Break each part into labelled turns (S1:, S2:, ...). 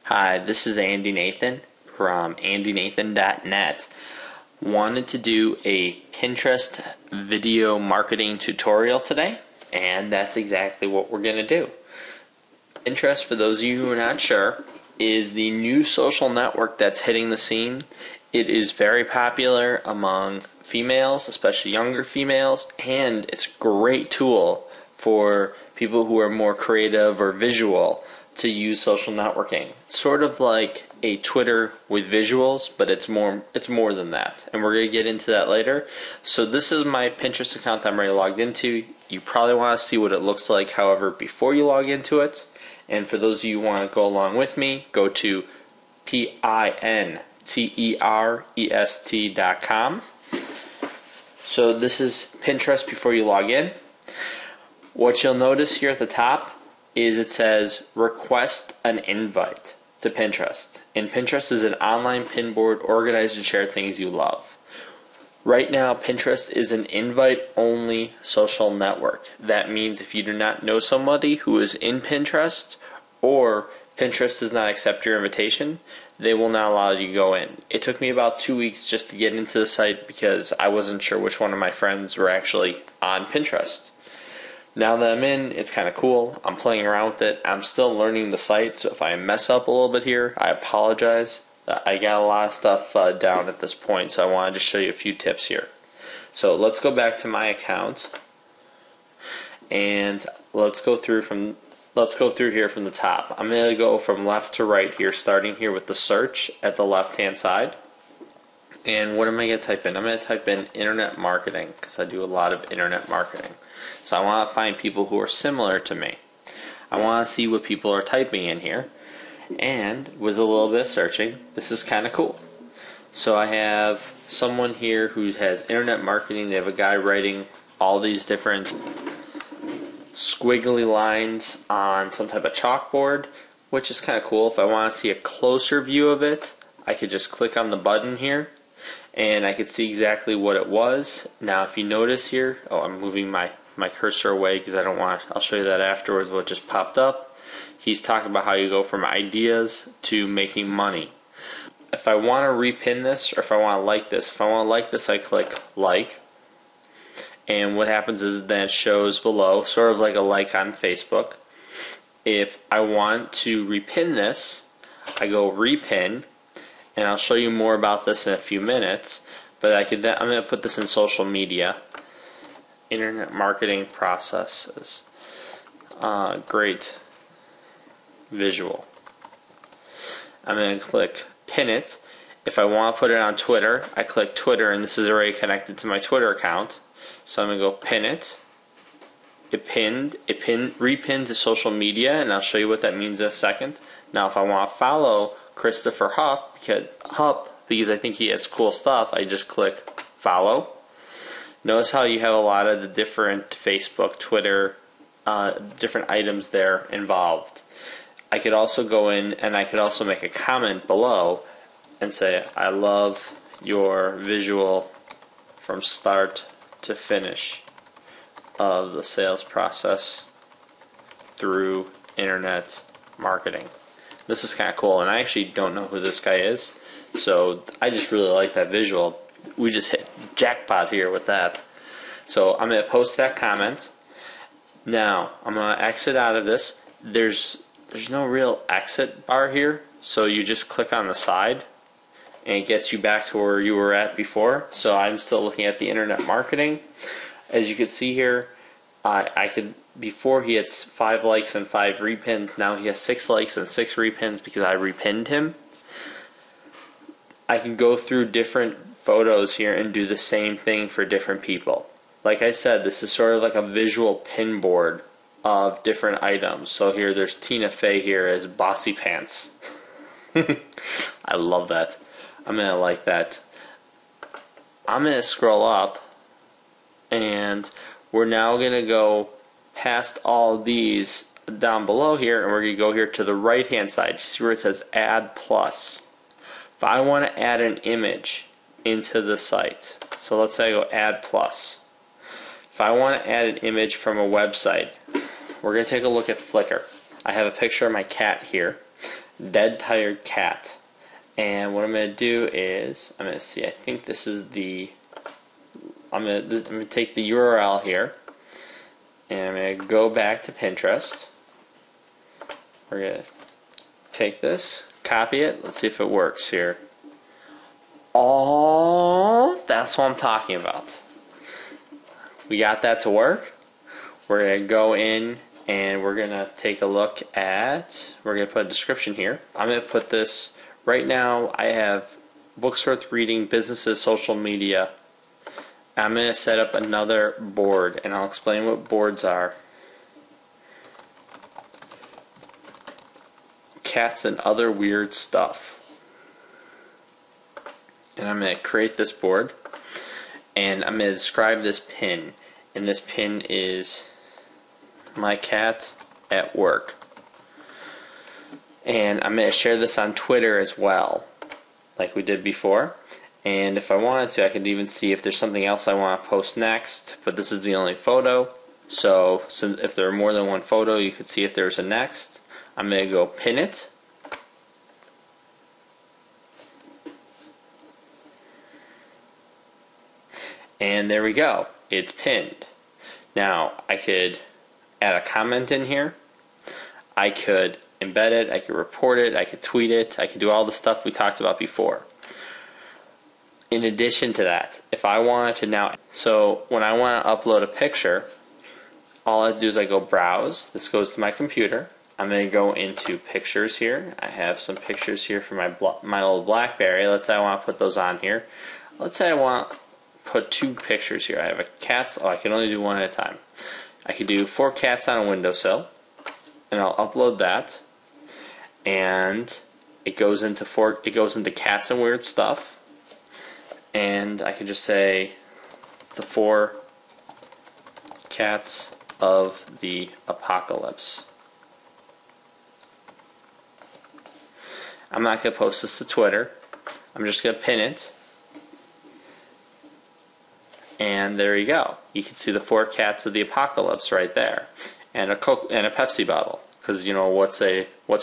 S1: Hi, this is Andy Nathan from andynathan.net. Wanted to do a Pinterest video marketing tutorial today, and that's exactly what we're going to do. Pinterest, for those of you who are not sure, is the new social network that's hitting the scene. It is very popular among females, especially younger females, and it's a great tool for people who are more creative or visual to use social networking. It's sort of like a Twitter with visuals, but it's more than that, and we're going to get into that later. So this is my Pinterest account that I'm already logged into. You probably want to see what it looks like, however, before you log into it. And for those of you who want to go along with me, go to pinterest.com. So this is Pinterest before you log in. What you'll notice here at the top is it says request an invite to Pinterest. And Pinterest is an online pin board organized to share things you love. Right now, Pinterest is an invite-only social network. That means if you do not know somebody who is in Pinterest, or Pinterest does not accept your invitation, they will not allow you to go in. It took me about 2 weeks just to get into the site because I wasn't sure which one of my friends were actually on Pinterest. Now that I'm in, it's kind of cool. I'm playing around with it. I'm still learning the site, so if I mess up a little bit here, I apologize. I got a lot of stuff down at this point, so I wanted to show you a few tips here. So let's go back to my account, and let's go through here from the top. I'm going to go from left to right here, starting here with the search at the left-hand side. And what am I going to type in? I'm going to type in internet marketing because I do a lot of internet marketing. So I want to find people who are similar to me. I want to see what people are typing in here. And with a little bit of searching, this is kind of cool. So I have someone here who has internet marketing. They have a guy writing all these different squiggly lines on some type of chalkboard, which is kind of cool. If I want to see a closer view of it, I could just click on the button here and I could see exactly what it was. Now if you notice here, I'm moving my cursor away because I don't want to, I'll show you that afterwards what just popped up. He's talking about how you go from ideas to making money. If I want to repin this, or if I want to like this, I click like. And what happens is then it shows below, sort of like a like on Facebook. If I want to repin this, I go repin, and I'll show you more about this in a few minutes. But I'm going to put this in social media. Internet marketing processes. Great visual. I'm going to click pin it. If I want to put it on Twitter, I click Twitter, and this is already connected to my Twitter account. So I'm going to go pin it. Repinned to social media, and I'll show you what that means in a second. Now if I want to follow Christopher Huff because I think he has cool stuff, I just click follow. Notice how you have a lot of the different Facebook, Twitter, different items there involved. I could also go in and I could also make a comment below and say, I love your visual from start to finish of the sales process through internet marketing. This is kind of cool, and I actually don't know who this guy is, so I just really like that visual. We just hit jackpot here with that. So I'm going to post that comment. Now I'm going to exit out of this. There's no real exit bar here, so you just click on the side and it gets you back to where you were at before. So I'm still looking at the internet marketing. As you can see here, before he had 5 likes and 5 repins. Now he has 6 likes and 6 repins because I repinned him. I can go through different photos here and do the same thing for different people. Like I said, this is sort of like a visual pin board of different items. So here there's Tina Fey here as Bossy Pants. I love that. I'm going to like that. I'm going to scroll up, and we're now going to go past all these down below here, and we're going to go here to the right hand side. You see where it says add plus. If I want to add an image into the site, so let's say I go add plus. If I want to add an image from a website, we're going to take a look at Flickr. I have a picture of my cat here, dead tired cat. And what I'm going to do is, I'm going to see, I think this is the, I'm going to take the URL here, and I'm going to go back to Pinterest. We're going to take this, copy it, let's see if it works here. Oh, that's what I'm talking about. We got that to work. We're going to go in and we're going to take a look at, we're going to put a description here. I'm going to put this, right now I have books worth reading, businesses, social media. I'm going to set up another board and I'll explain what boards are. Cats and other weird stuff. And I'm going to create this board and I'm going to describe this pin, and this pin is my cat at work, and I'm going to share this on Twitter as well like we did before, and if I wanted to I could even see if there's something else I want to post next, but this is the only photo, so if there are more than one photo you could see if there's a next. I'm going to go pin it. And there we go, it's pinned. Now I could add a comment in here, I could embed it, I could report it, I could tweet it, I could do all the stuff we talked about before. In addition to that, if I wanted to now, so when I want to upload a picture, all I do is I go browse, this goes to my computer, I'm going to go into pictures here, I have some pictures here for my old BlackBerry, let's say I want to put those on here, let's say I want put 2 pictures here. I have a cat's, I can only do one at a time. I could do 4 cats on a windowsill, and I'll upload that, and it goes into cats and weird stuff, and I can just say the 4 cats of the apocalypse. I'm not going to post this to Twitter. I'm just going to pin it. And there you go. You can see the 4 cats of the apocalypse right there, and a Coke and a Pepsi bottle. Because you know what's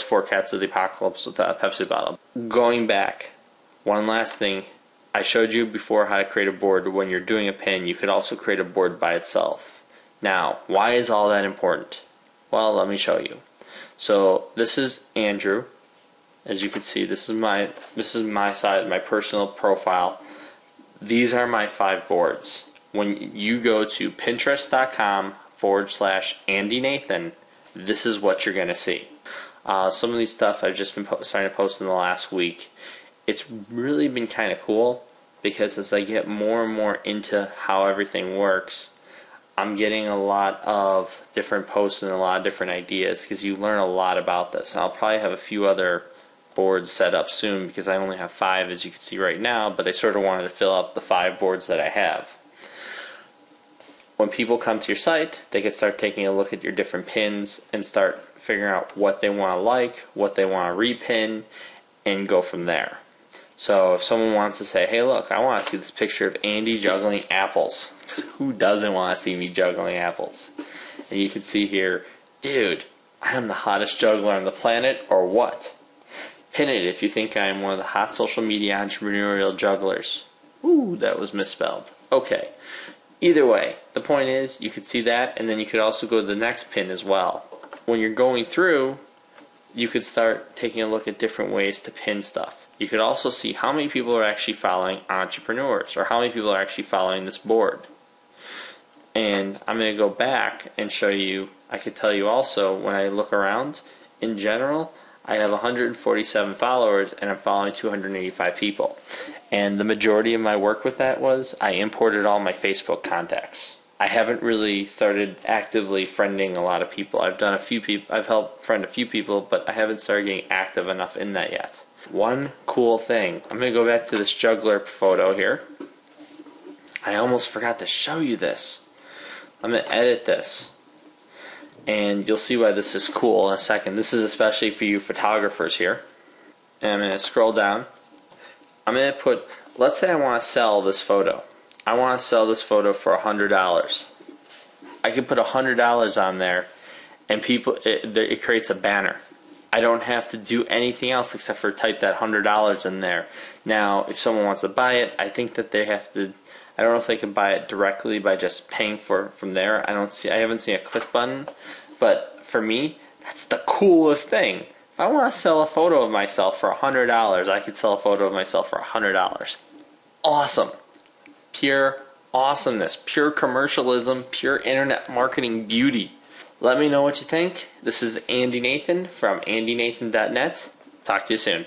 S1: 4 cats of the apocalypse without a Pepsi bottle? Going back, one last thing. I showed you before how to create a board. When you're doing a pin, you could also create a board by itself. Now, why is all that important? Well, let me show you. So this is Andrew. As you can see, this is my side, my personal profile. These are my 5 boards. When you go to pinterest.com/Andy Nathan, this is what you're going to see. Some of these stuff I've just been starting to post in the last week. It's really been kind of cool because as I get more and more into how everything works, I'm getting a lot of different posts and a lot of different ideas because you learn a lot about this. I'll probably have a few other boards set up soon because I only have 5 as you can see right now, but I sort of wanted to fill up the 5 boards that I have. When people come to your site, they can start taking a look at your different pins and start figuring out what they want to like, what they want to repin, and go from there. So if someone wants to say, hey look, I want to see this picture of Andy juggling apples. Who doesn't want to see me juggling apples? And you can see here, dude, I am the hottest juggler on the planet, or what? Pin it if you think I am one of the hot social media entrepreneurial jugglers. Ooh, that was misspelled. Okay. Either way, the point is you could see that, and then you could also go to the next pin as well. When you're going through, you could start taking a look at different ways to pin stuff. You could also see how many people are actually following entrepreneurs, or how many people are actually following this board. And I'm going to go back and show you, I could tell you also, when I look around, in general, I have 147 followers and I'm following 285 people. And the majority of my work with that was I imported all my Facebook contacts. I haven't really started actively friending a lot of people. I've done a few people, I've helped friend a few people, but I haven't started getting active enough in that yet. One cool thing, I'm going to go back to this juggler photo here. I almost forgot to show you this. I'm going to edit this. And you'll see why this is cool in a second. This is especially for you photographers here. And I'm going to scroll down. I'm going to put, let's say I want to sell this photo. I want to sell this photo for $100. I could put $100 on there, and it creates a banner. I don't have to do anything else except for type that $100 in there. Now, if someone wants to buy it, I think that they have to. I don't know if they can buy it directly by just paying for it from there. I haven't seen a click button, but for me, that's the coolest thing. If I want to sell a photo of myself for $100, I could sell a photo of myself for $100. Awesome. Pure awesomeness, pure commercialism, pure internet marketing beauty. Let me know what you think. This is Andy Nathan from andynathan.net. Talk to you soon.